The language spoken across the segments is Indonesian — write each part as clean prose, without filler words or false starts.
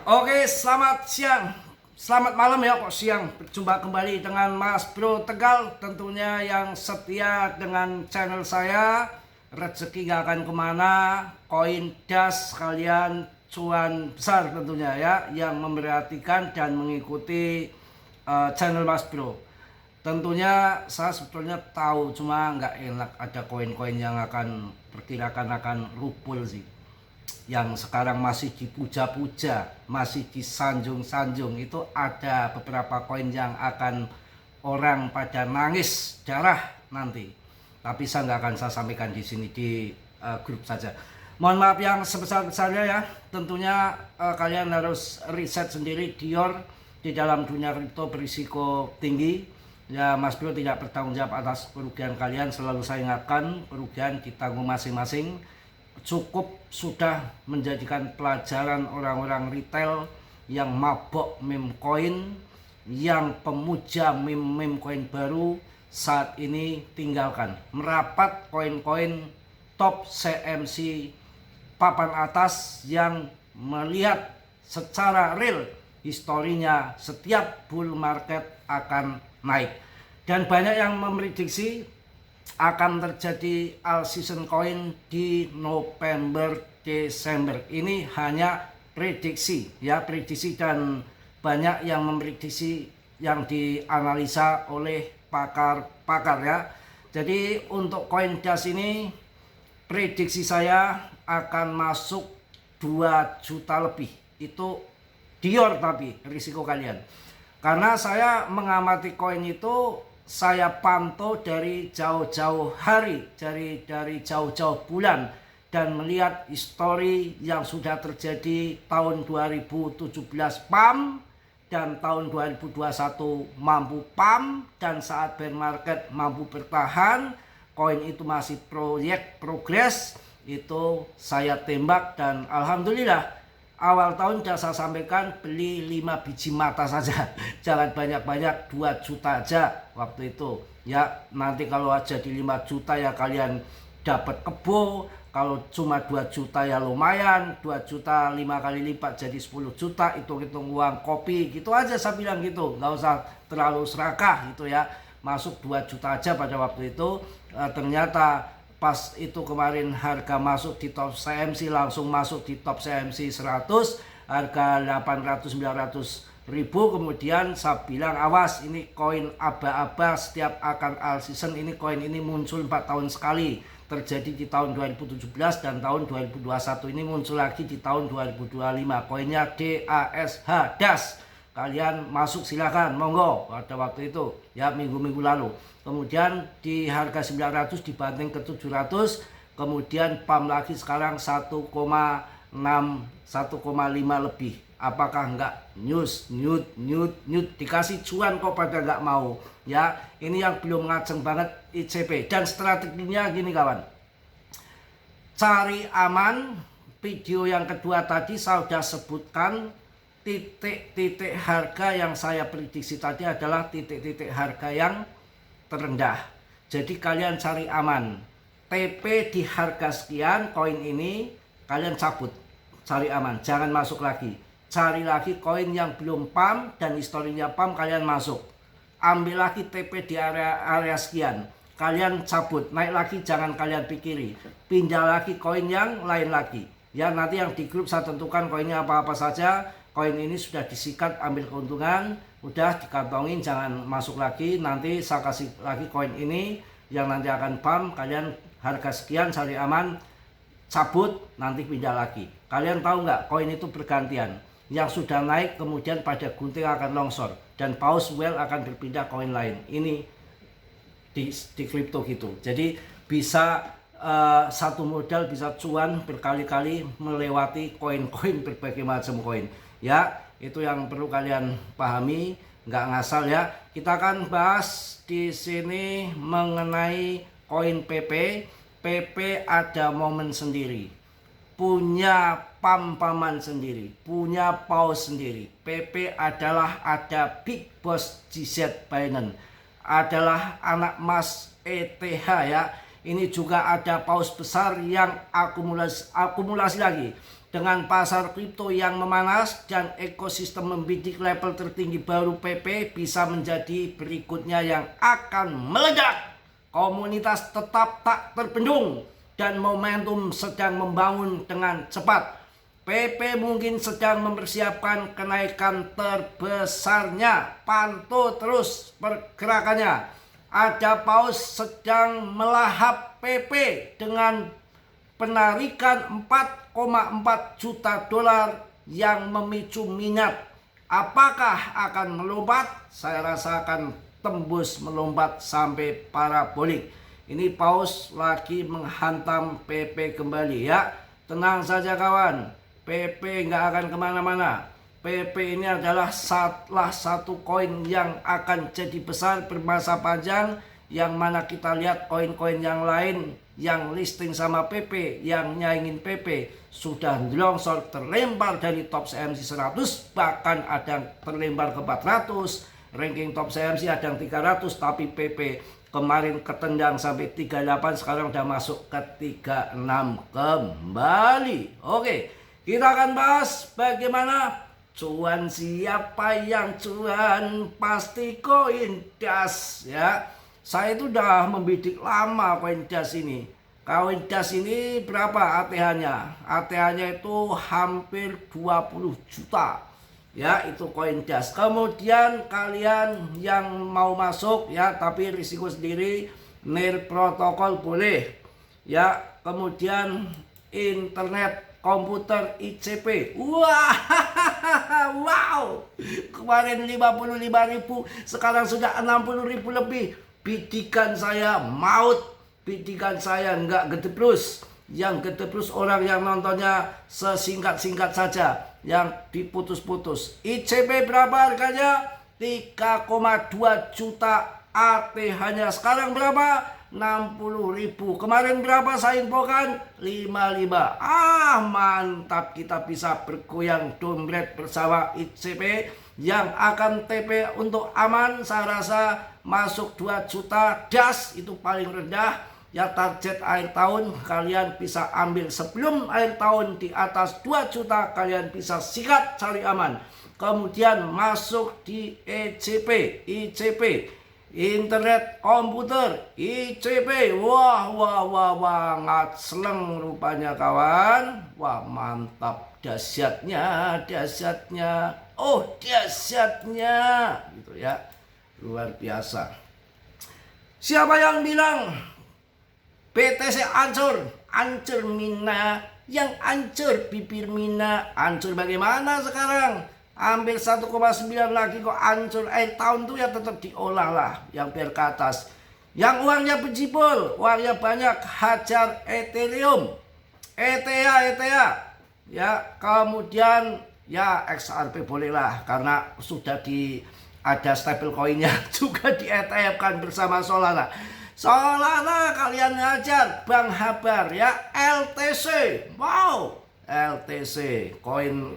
Oke, selamat siang. Selamat malam ya kok siang. Berjumpa kembali dengan Mas Bro Tegal, tentunya yang setia dengan channel saya. Rezeki gak akan kemana, koin das kalian cuan besar tentunya ya, yang memperhatikan dan mengikuti channel Mas Bro. Tentunya saya sebetulnya tahu, cuma nggak enak ada koin-koin yang akan perkirakan akan rupul sih, yang sekarang masih dipuja-puja, masih disanjung-sanjung. Itu ada beberapa koin yang akan orang pada nangis darah nanti. Tapi saya nggak akan saya sampaikan di sini di grup saja. Mohon maaf yang sebesar-besarnya ya. Tentunya kalian harus riset sendiri. Dior di dalam dunia kripto berisiko tinggi. Ya, Mas Bro tidak bertanggung jawab atas kerugian kalian. Selalu saya ingatkan, kerugian ditanggung masing-masing. Cukup sudah menjadikan pelajaran orang-orang retail yang mabok meme coin, yang pemuja meme coin baru saat ini tinggalkan. Merapat koin-koin top CMC papan atas yang melihat secara real historinya setiap bull market akan naik. Dan banyak yang memprediksi akan terjadi all season coin di November Desember. Ini hanya prediksi ya, prediksi, dan banyak yang memprediksi yang dianalisa oleh pakar-pakar ya. Jadi untuk koin das ini prediksi saya akan masuk 2 juta lebih. Itu Dior, tapi risiko kalian. Karena saya mengamati koin itu, saya pantau dari jauh-jauh hari, dari jauh-jauh bulan, dan melihat histori yang sudah terjadi tahun 2017 PAM dan tahun 2021 mampu PAM, dan saat bear market mampu bertahan, koin itu masih proyek progres, itu saya tembak. Dan alhamdulillah awal tahun sudah saya sampaikan, beli 5 biji mata saja. Jangan banyak-banyak, 2 juta aja waktu itu. Ya, nanti kalau jadi 5 juta ya kalian dapat kebo. Kalau cuma 2 juta ya lumayan. 2 juta 5 kali lipat jadi 10 juta. Hitung-hitung uang kopi. Gitu aja saya bilang gitu. Nggak usah terlalu serakah gitu ya. Masuk 2 juta aja pada waktu itu. Ternyata pas itu kemarin harga masuk di top CMC, langsung masuk di top CMC 100, harga 800-900 ribu. Kemudian saya bilang awas, ini koin aba-aba, setiap akan all season ini koin ini muncul 4 tahun sekali. Terjadi di tahun 2017 dan tahun 2021 ini muncul lagi di tahun 2025. Koinnya DASH, DAS. Kalian masuk silakan, monggo, pada waktu itu ya, minggu-minggu lalu. Kemudian di harga 900 dibanting ke 700, kemudian PAM lagi sekarang 1,6 1,5 lebih. Apakah enggak news dikasih cuan kok pada enggak mau ya. Ini yang belum ngaceng banget ICP. Dan strateginya gini kawan, cari aman. Video yang kedua tadi saya sudah sebutkan, titik-titik harga yang saya prediksi tadi adalah titik-titik harga yang terendah. Jadi kalian cari aman. TP di harga sekian, koin ini kalian cabut, cari aman, jangan masuk lagi. Cari lagi koin yang belum PAM dan historinya PAM, kalian masuk. Ambil lagi TP di area sekian, kalian cabut, naik lagi, jangan kalian pikiri. Pindah lagi koin yang lain lagi. Ya, nanti yang di grup saya tentukan koinnya apa-apa saja. Koin ini sudah disikat, ambil keuntungan, udah dikantongin, jangan masuk lagi. Nanti saya kasih lagi koin ini yang nanti akan PAM, kalian harga sekian, cari aman, cabut, nanti pindah lagi. Kalian tahu nggak, koin itu bergantian. Yang sudah naik kemudian pada gunting akan longsor, dan pause well akan berpindah koin lain. Ini di kripto gitu. Jadi bisa satu modal bisa cuan berkali-kali melewati koin-koin, berbagai macam koin. Ya, itu yang perlu kalian pahami, nggak ngasal ya. Kita akan bahas di sini mengenai koin PP. PP ada momen sendiri, punya pam-paman sendiri, punya pause sendiri. PP adalah ada Big Boss GZ Binance, adalah anak emas ETH ya. Ini juga ada paus besar yang akumulasi lagi. dengan pasar kripto yang memanas dan ekosistem membidik level tertinggi baru PP bisa menjadi berikutnya yang akan meledak. Komunitas tetap tak terbendung dan momentum sedang membangun dengan cepat. PP mungkin sedang mempersiapkan kenaikan terbesarnya. Pantau terus pergerakannya. Ada paus sedang melahap PP dengan penarikan 4,4 juta dolar yang memicu minat. Apakah akan melompat? Saya rasa akan tembus melompat sampai parabolik. Ini paus lagi menghantam PP kembali ya. Tenang saja kawan, PP nggak akan kemana-mana. PP ini adalah salah satu koin yang akan jadi besar bermasa panjang, yang mana kita lihat koin-koin yang lain yang listing sama PP, yang nyaingin PP sudah longsor, terlempar dari top CMC 100, bahkan ada yang terlempar ke 400. Ranking top CMC ada yang 300, tapi PP kemarin ketendang sampai 38, sekarang udah masuk ke 36 kembali. Oke, kita akan bahas bagaimana cuan, siapa yang cuan, pasti koin das ya. Saya itu udah membidik lama koin das ini. Koin das ini berapa ATH-nya? ATH-nya itu hampir 20 juta. Ya, itu koin das. Kemudian kalian yang mau masuk ya, tapi risiko sendiri, NIR protokol boleh. Ya, kemudian internet komputer ICP. Wah, wow. Kemarin 55.000, sekarang sudah 60.000 lebih. Bidikan saya maut, bidikan saya nggak gede plus. Yang gede plus orang yang nontonnya sesingkat-singkat saja, yang diputus-putus. ICP berapa harganya? 3,2 juta ATH-nya. Sekarang berapa? 60.000. Kemarin berapa saya infokan? 55. Ah, mantap, kita bisa bergoyang dompet bersama ICP yang akan TP untuk aman. Saya rasa masuk 2 juta das itu paling rendah. Ya, target akhir tahun kalian bisa ambil sebelum akhir tahun. Di atas 2 juta kalian bisa sikat cari aman. Kemudian masuk di ICP, internet komputer ICP. Wah, ngacleng rupanya kawan. Wah, mantap, dahsyatnya. Oh, dahsyatnya gitu ya. Luar biasa. Siapa yang bilang BTC hancur Mina, yang hancur bibir Mina, hancur bagaimana sekarang? Hampir 1,9 lagi kok hancur. Tahun tuh ya tetap diolah lah, yang biar ke atas. Yang uangnya bejibol, uangnya banyak, hajar Ethereum, ETH. Ya, kemudian ya XRP bolehlah karena sudah ada stable coinnya juga di ETF kan bersama Solana. Solana kalian ngajar Bang Habar ya. LTC, wow, LTC koin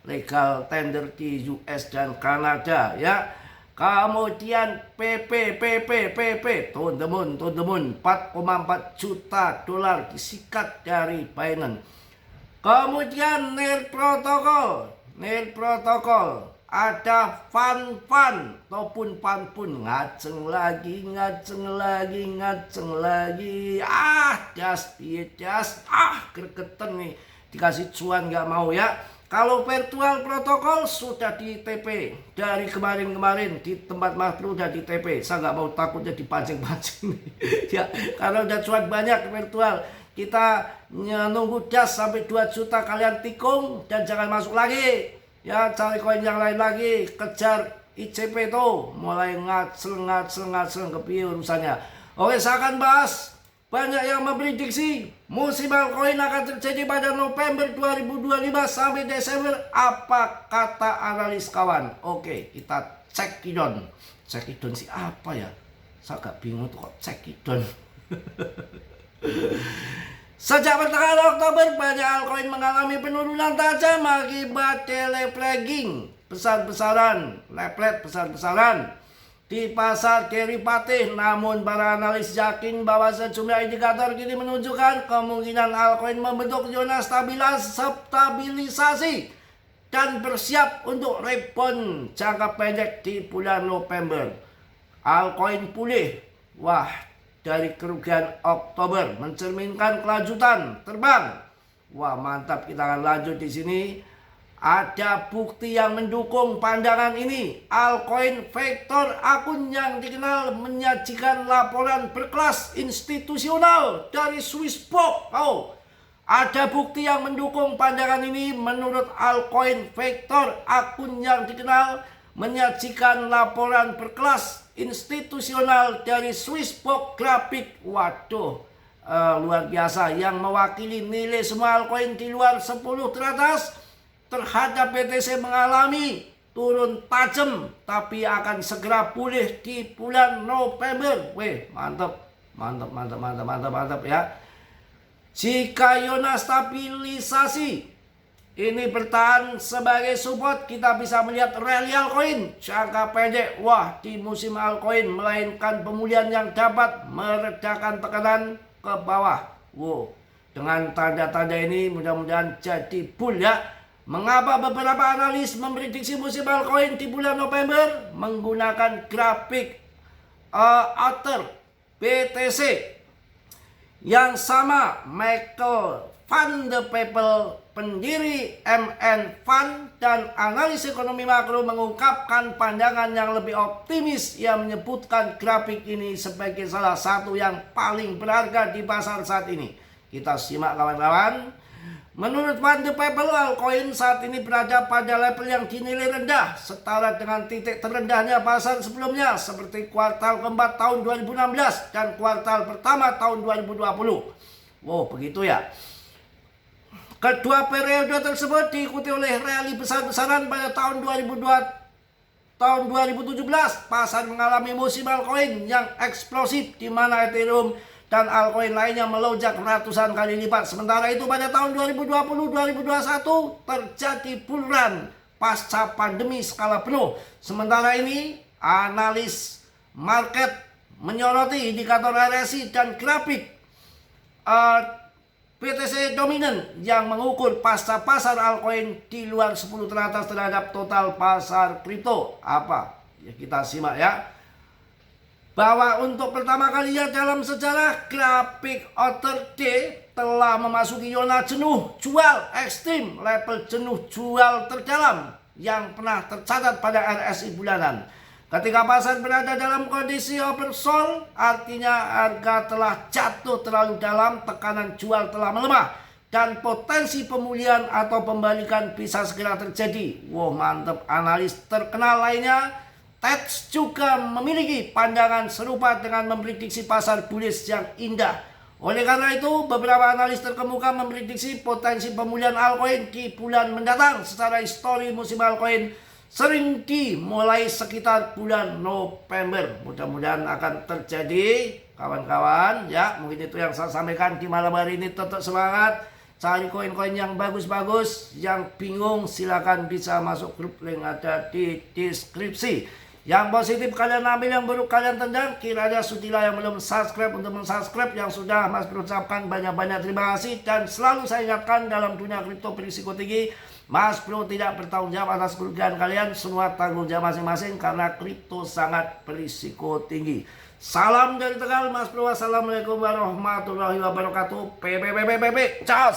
legal tender di US dan Kanada ya. Kemudian PP Turn the Moon 4,4 juta dolar disikat dari Binance. Kemudian NIR protokol ada fan ataupun panpun, ngaceng lagi, das gregetan nih, dikasih cuan nggak mau ya. Kalau virtual protokol sudah di TP dari kemarin di tempat Mas Bro udah di TP. Saya nggak mau, takutnya dipancing ya, karena udah cuan banyak virtual. Kita nunggu das sampai 2 juta kalian tikung dan jangan masuk lagi ya, cari koin yang lain lagi, kejar ICP tuh mulai ngacel ke urusannya. Oke, saya akan bahas. Banyak yang memprediksi musim altcoin akan terjadi pada November 2025 sampai Desember. Apa kata analis kawan? Oke, kita cekidon. Cekidon sih apa ya? Saya agak bingung tuh kok cekidon. Sejak pertengahan Oktober, banyak altcoin mengalami penurunan tajam akibat deleveraging besar-besaran. di pasar derivatif. Namun para analis yakin bahwa sejumlah indikator kini menunjukkan kemungkinan altcoin membentuk zona stabilisasi dan bersiap untuk rebound jangka pendek di bulan November. Altcoin pulih, wah, dari kerugian Oktober, mencerminkan kelanjutan terbang. Wah, mantap, kita akan lanjut di sini. Ada bukti yang mendukung pandangan ini. Altcoin Vector, akun yang dikenal menyajikan laporan berkelas institusional dari Swissborg. Ada bukti yang mendukung pandangan ini. Menurut Altcoin Vector, akun yang dikenal menyajikan laporan berkelas institusional dari Swissborg Grafik. Waduh, luar biasa. Yang mewakili nilai semua altcoin di luar 10 teratas terhadap BTC mengalami turun tajam, tapi akan segera pulih di bulan November. Weh, mantap ya. Jika zona stabilisasi ini bertahan sebagai support, kita bisa melihat rally altcoin jangka pendek. Wah, di musim altcoin melainkan pemulihan yang dapat meredakan tekanan ke bawah. Wow, dengan tanda-tanda ini mudah-mudahan jadi bull ya. Mengapa beberapa analis memprediksi musim altcoin di bulan November menggunakan grafik outer BTC yang sama? Michael Van de Peppel, pendiri MN Fund dan analis ekonomi makro, mengungkapkan pandangan yang lebih optimis. Ia menyebutkan grafik ini sebagai salah satu yang paling berharga di pasar saat ini. Kita simak kawan-kawan. Menurut Van de Peppel, altcoin saat ini berada pada level yang dinilai rendah, setara dengan titik terendahnya pasar sebelumnya, seperti kuartal keempat tahun 2016 dan kuartal pertama tahun 2020. Wow, begitu ya. Kedua periode tersebut diikuti oleh rally besar-besaran pada tahun 2017. Pasar mengalami musim altcoin yang eksplosif, di mana Ethereum dan altcoin lainnya melonjak ratusan kali lipat. Sementara itu pada tahun 2020-2021 terjadi bull run pasca pandemi skala penuh. Sementara ini analis market menyoroti indikator RSI dan grafik BTC dominan yang mengukur pasca pasar altcoin di luar 10 teratas terhadap total pasar kripto. Apa? Ya, kita simak ya. Bahwa untuk pertama kalinya dalam sejarah, grafik outer D telah memasuki zona jenuh jual ekstrim, level jenuh jual terdalam yang pernah tercatat pada RSI bulanan. Ketika pasar berada dalam kondisi oversold, artinya harga telah jatuh terlalu dalam, tekanan jual telah melemah, dan potensi pemulihan atau pembalikan bisa segera terjadi. Wow, mantap. Analis terkenal lainnya, TEDx, juga memiliki pandangan serupa dengan memprediksi pasar bullish yang indah. Oleh karena itu, beberapa analis terkemuka memprediksi potensi pemulihan altcoin di bulan mendatang. Secara histori, musim altcoin sering dimulai sekitar bulan November. Mudah-mudahan akan terjadi, kawan-kawan. Ya, mungkin itu yang saya sampaikan di malam hari ini. Tetap semangat, cari koin-koin yang bagus-bagus. Yang bingung silakan bisa masuk grup, link ada di deskripsi. Yang positif kalian ambil, yang buruk kalian tendang. Kiranya sudilah yang belum subscribe untuk mensubscribe. Yang sudah, Mas berucapkan banyak-banyak terima kasih. Dan selalu saya ingatkan, dalam dunia kripto berisiko tinggi, Mas Bro tidak bertanggung jawab atas kerugian kalian. Semua tanggung jawab masing-masing, karena kripto sangat berisiko tinggi. Salam dari Tegal, Mas Bro. Wassalamualaikum warahmatullahi wabarakatuh. PPPPPP. Ciao.